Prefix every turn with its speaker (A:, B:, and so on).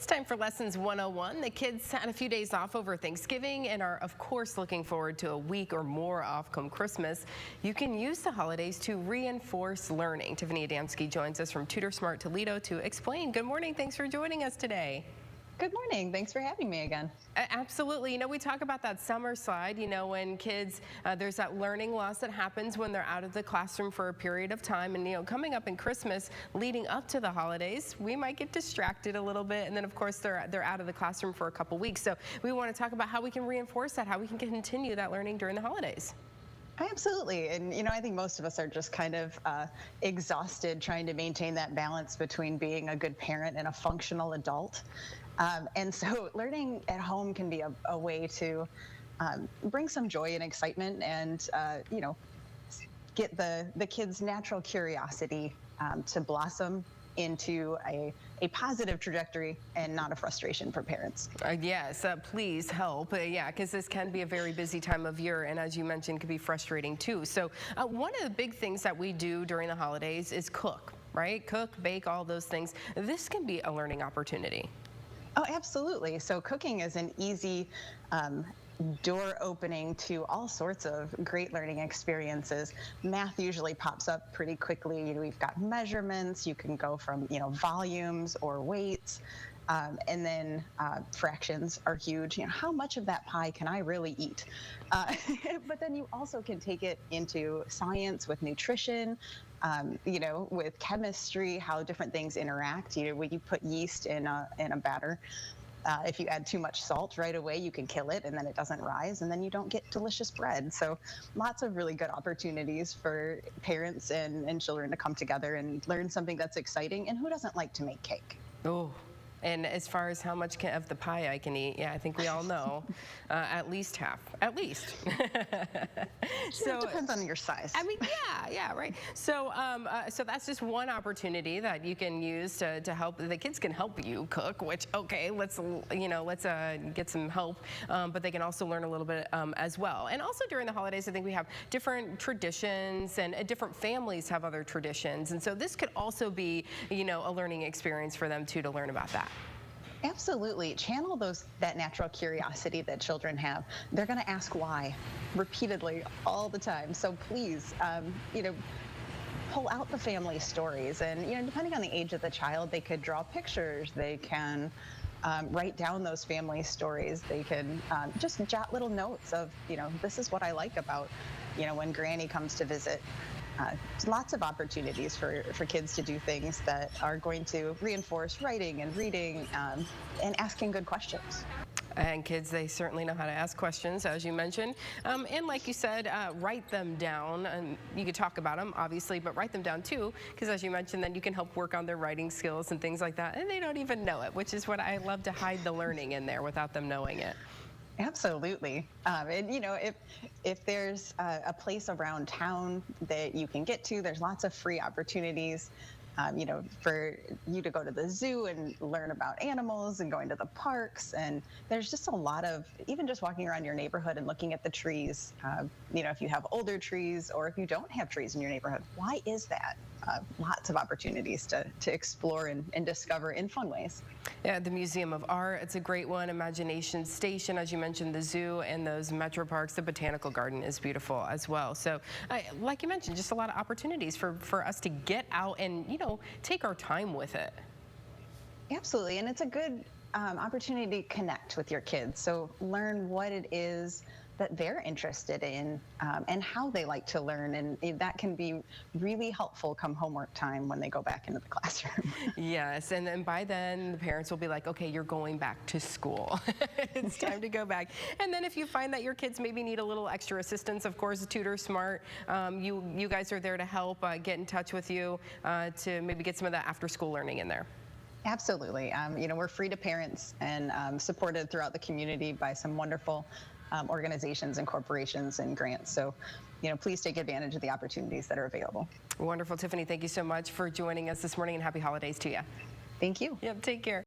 A: It's time for Lessons 101. The kids had a few days off over Thanksgiving and are, of course, looking forward to a week or more off come Christmas. You can use the holidays to reinforce learning. Tiffany Adamski joins us from Tutor Smart Toledo to explain. Good morning. Thanks for joining us today.
B: Good morning. Thanks for having me again.
A: Absolutely. You know, we talk about that summer slide, you know, when kids, there's that learning loss that happens when they're out of the classroom for a period of time. And, you know, coming up in Christmas, leading up to the holidays, we might get distracted a little bit. And then, of course, they're out of the classroom for a couple weeks. So we want to talk about how we can reinforce that, how we can continue that learning during the holidays.
B: Absolutely. And, you know, I think most of us are just kind of exhausted trying to maintain that balance between being a good parent and a functional adult. And so learning at home can be a way to bring some joy and excitement and, you know, get the kids' natural curiosity to blossom into a positive trajectory and not a frustration for parents.
A: Yes, please help. Yeah, because this can be a very busy time of year, and as you mentioned, can be frustrating too. So one of the big things that we do during the holidays is cook, right? Cook, bake, all those things. This can be a learning opportunity.
B: Oh, absolutely. So cooking is an easy door opening to all sorts of great learning experiences. Math usually pops up pretty quickly. You know, we've got measurements. You can go from, you know, volumes or weights. And then fractions are huge. You know, how much of that pie can I really eat? But then you also can take it into science with nutrition, you know, with chemistry, how different things interact. You know, when you put yeast in a batter, if you add too much salt right away, you can kill it and then it doesn't rise and then you don't get delicious bread. So lots of really good opportunities for parents and children to come together and learn something that's exciting. And who doesn't like to make cake?
A: Oh. And as far as how much of the pie I can eat, yeah, I think we all know, at least half, at least.
B: So it depends on your size.
A: I mean, yeah, right. So, so that's just one opportunity that you can use to help. The kids can help you cook, which okay, let's get some help, but they can also learn a little bit as well. And also during the holidays, I think we have different traditions, and different families have other traditions, and so this could also be, you know, a learning experience for them too to learn about that.
B: Absolutely. Channel that natural curiosity that children have. They're going to ask why repeatedly all the time. So please, you know, pull out the family stories. And, you know, depending on the age of the child, they could draw pictures. They can write down those family stories. They can just jot little notes of, you know, this is what I like about, you know, when Granny comes to visit. Lots of opportunities for kids to do things that are going to reinforce writing and reading and asking good questions.
A: And kids, they certainly know how to ask questions, as you mentioned. And like you said, write them down. And you could talk about them, obviously, but write them down too, because as you mentioned, then you can help work on their writing skills and things like that. And they don't even know it, which is what I love to hide the learning in there without them knowing it.
B: Absolutely. And, you know, if there's a place around town that you can get to, there's lots of free opportunities, you know, for you to go to the zoo and learn about animals and going to the parks. And there's just a lot of, even just walking around your neighborhood and looking at the trees, you know, if you have older trees or if you don't have trees in your neighborhood, why is that? Lots of opportunities to explore and discover in fun ways.
A: Yeah, the Museum of Art, it's a great one. Imagination Station, as you mentioned, the zoo and those metro parks. The Botanical Garden is beautiful as well. So like you mentioned, just a lot of opportunities for us to get out and, you know, take our time with it.
B: Absolutely, and it's a good opportunity to connect with your kids. So learn what it is that they're interested in and how they like to learn, and that can be really helpful come homework time when they go back into the classroom.
A: Yes, and then by then the parents will be like, okay, you're going back to school. It's time to go back. And then if you find that your kids maybe need a little extra assistance, of course, Tutor Smart, you guys are there to help, get in touch with you to maybe get some of that after school learning in there.
B: Absolutely. You know, we're free to parents and supported throughout the community by some wonderful organizations and corporations and grants. So, you know, please take advantage of the opportunities that are available.
A: Wonderful. Tiffany, thank you so much for joining us this morning, and happy holidays to you.
B: Thank you.
A: Yep, take care.